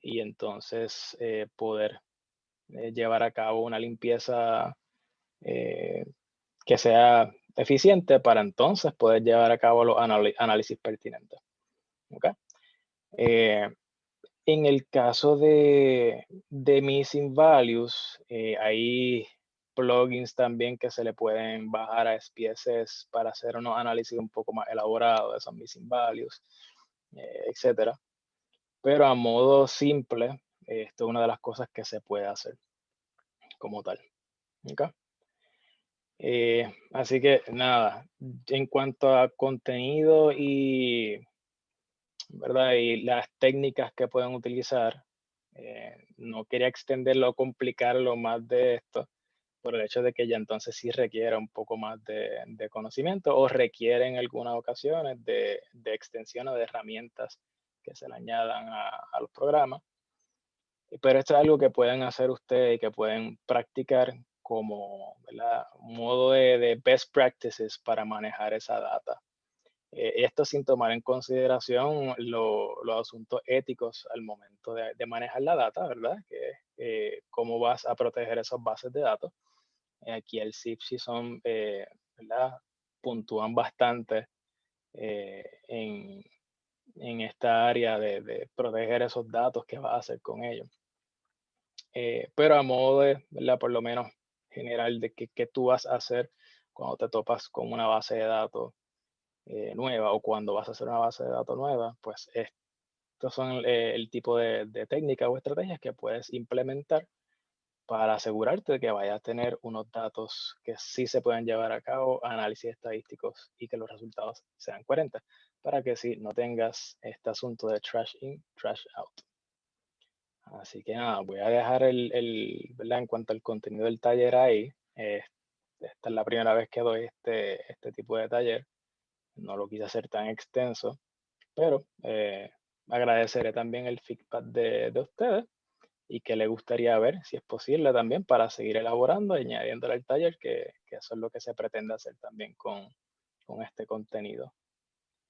y entonces poder llevar a cabo una limpieza que sea eficiente para entonces poder llevar a cabo los análisis pertinentes. ¿Okay? En el caso de missing values, hay plugins también que se le pueden bajar a SPSS para hacer unos análisis un poco más elaborados de esos missing values, etcétera. Pero a modo simple, esto es una de las cosas que se puede hacer como tal. ¿Okay? Así que nada, en cuanto a contenido ¿verdad?, y las técnicas que pueden utilizar, no quería extenderlo o complicarlo más de esto, por el hecho de que ya entonces sí requiere un poco más de conocimiento o requiere en algunas ocasiones de extensión o de herramientas que se le añadan a los programas. Pero esto es algo que pueden hacer ustedes y que pueden practicar como, ¿verdad?, un modo de best practices para manejar esa data. Esto sin tomar en consideración los asuntos éticos al momento de manejar la data, ¿verdad? Que cómo vas a proteger esas bases de datos. Aquí el CIPSI son, ¿verdad?, puntúan bastante en esta área de proteger esos datos que vas a hacer con ellos. Pero a modo de, ¿verdad?, por lo menos general de qué tú vas a hacer cuando te topas con una base de datos nueva o cuando vas a hacer una base de datos nueva, pues estos son el tipo de técnicas o estrategias que puedes implementar para asegurarte de que vayas a tener unos datos que sí se pueden llevar a cabo, análisis estadísticos y que los resultados sean coherentes, para que sí no tengas este asunto de trash in, trash out. Así que nada, voy a dejar ¿verdad? En cuanto al contenido del taller ahí, esta es la primera vez que doy este tipo de taller. No lo quise hacer tan extenso, pero agradeceré también el feedback de ustedes y que les gustaría ver, si es posible también, para seguir elaborando, añadiéndole al taller, que eso es lo que se pretende hacer también con este contenido.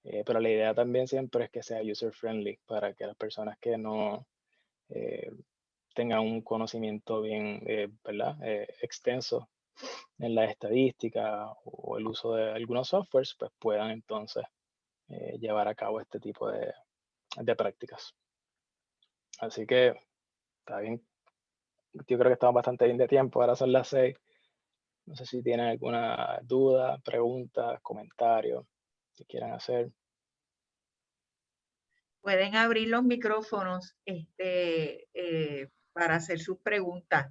Pero la idea también siempre es que sea user-friendly para que las personas que no tengan un conocimiento bien, ¿verdad? Extenso en la estadística o el uso de algunos softwares, pues puedan entonces llevar a cabo este tipo de prácticas. Así que está bien. Yo creo que estamos bastante bien de tiempo. Ahora son las 6. No sé si tienen alguna duda, pregunta, comentario que quieran hacer. Pueden abrir los micrófonos para hacer sus preguntas.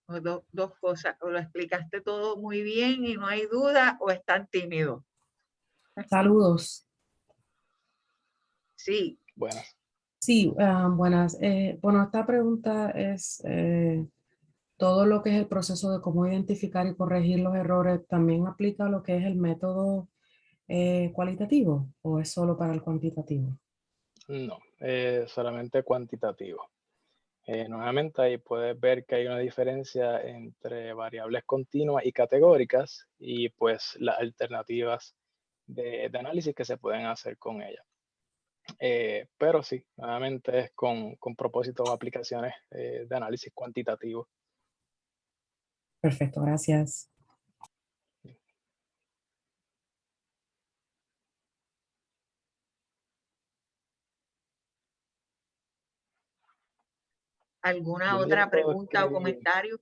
O dos cosas, o lo explicaste todo muy bien y no hay duda, o están tímidos. Saludos. Sí, Buenas. Sí, buenas. Bueno, esta pregunta es todo lo que es el proceso de cómo identificar y corregir los errores, ¿también aplica lo que es el método cualitativo o es solo para el cuantitativo? No, solamente cuantitativo. Nuevamente ahí puedes ver que hay una diferencia entre variables continuas y categóricas y pues las alternativas de análisis que se pueden hacer con ellas. Pero sí, nuevamente es con propósito o aplicaciones de análisis cuantitativo. Perfecto, gracias. ¿alguna ¿Dónde yo otra puedo pregunta o escribir? comentario?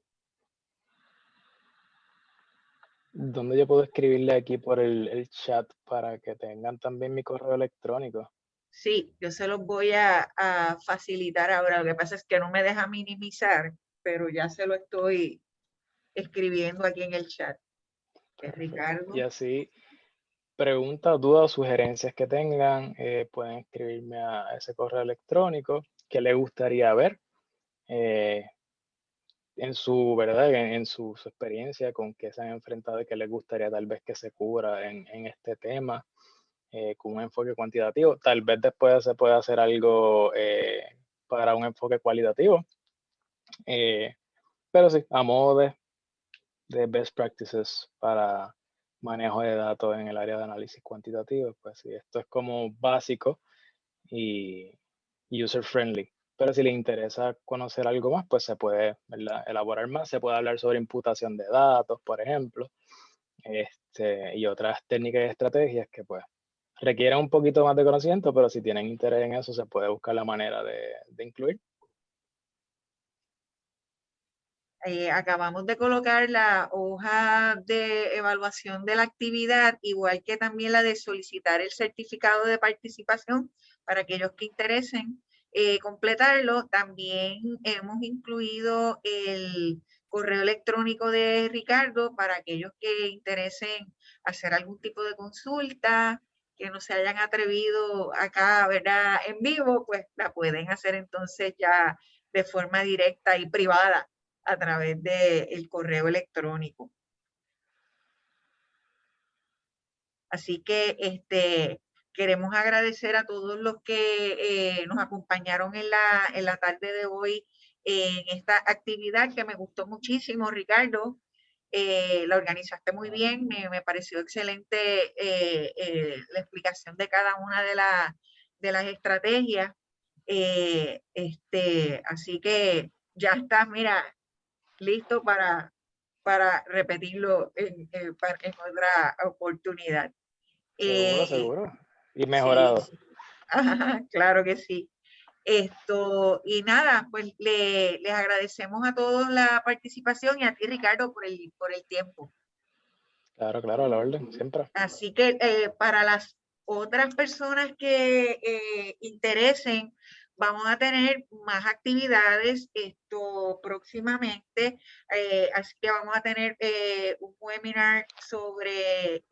¿Dónde yo puedo escribirle aquí por el chat para que tengan también mi correo electrónico? Sí, yo se los voy a facilitar ahora. Lo que pasa es que no me deja minimizar, pero ya se lo estoy escribiendo aquí en el chat. Ricardo. Y así, preguntas, dudas o sugerencias que tengan, pueden escribirme a ese correo electrónico que les gustaría ver en su, ¿verdad? En su experiencia con que se han enfrentado y que les gustaría tal vez que se cubra en este tema con un enfoque cuantitativo. Tal vez después se pueda hacer algo para un enfoque cualitativo. Pero sí, a modo de best practices para manejo de datos en el área de análisis cuantitativo, pues sí, esto es como básico y user friendly. Pero si les interesa conocer algo más, pues se puede, ¿verdad?, elaborar más. Se puede hablar sobre imputación de datos, por ejemplo, y otras técnicas y estrategias que pues requieren un poquito más de conocimiento, pero si tienen interés en eso, se puede buscar la manera de incluir. Acabamos de colocar la hoja de evaluación de la actividad, igual que también la de solicitar el certificado de participación para aquellos que interesen completarlo. También hemos incluido el correo electrónico de Ricardo para aquellos que interesen hacer algún tipo de consulta, que no se hayan atrevido acá, ¿verdad?, en vivo, pues la pueden hacer entonces ya de forma directa y privada a través del correo electrónico. Así que queremos agradecer a todos los que nos acompañaron en la tarde de hoy en esta actividad que me gustó muchísimo, Ricardo. La organizaste muy bien, me pareció excelente la explicación de cada una de las estrategias. Así que ya está, mira, listo para repetirlo en otra oportunidad. Seguro, seguro. Y Sí, mejorado. claro que sí. Y nada, pues les agradecemos a todos la participación y a ti, Ricardo, por el tiempo. Claro, claro, a la orden, siempre. Así que para las otras personas que interesen, vamos a tener más actividades próximamente. Así que vamos a tener un webinar sobre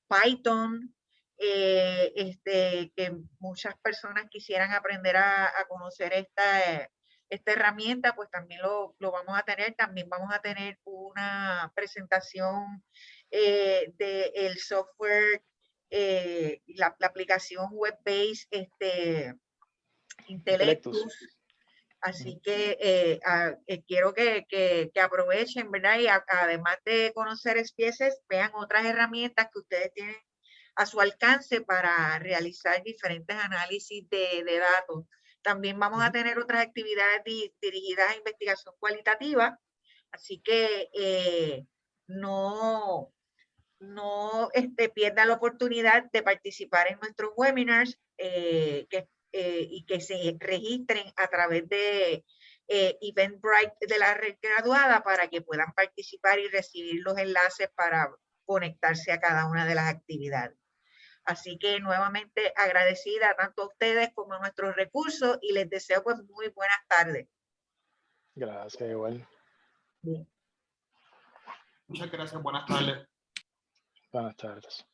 Python, que muchas personas quisieran aprender a conocer esta herramienta, pues también lo vamos a tener. También vamos a tener una presentación del software, la aplicación web-based Intellectus. Así que quiero que aprovechen, ¿verdad? Y además de conocer SPSS, vean otras herramientas que ustedes tienen a su alcance para realizar diferentes análisis de datos. También vamos a tener otras actividades dirigidas a investigación cualitativa, así que no pierdan la oportunidad de participar en nuestros webinars y que se registren a través de Eventbrite de la red graduada para que puedan participar y recibir los enlaces para conectarse a cada una de las actividades. Así que nuevamente agradecida tanto a ustedes como a nuestros recursos y les deseo pues muy buenas tardes. Gracias, igual. Bien. Muchas gracias, buenas tardes. Buenas tardes.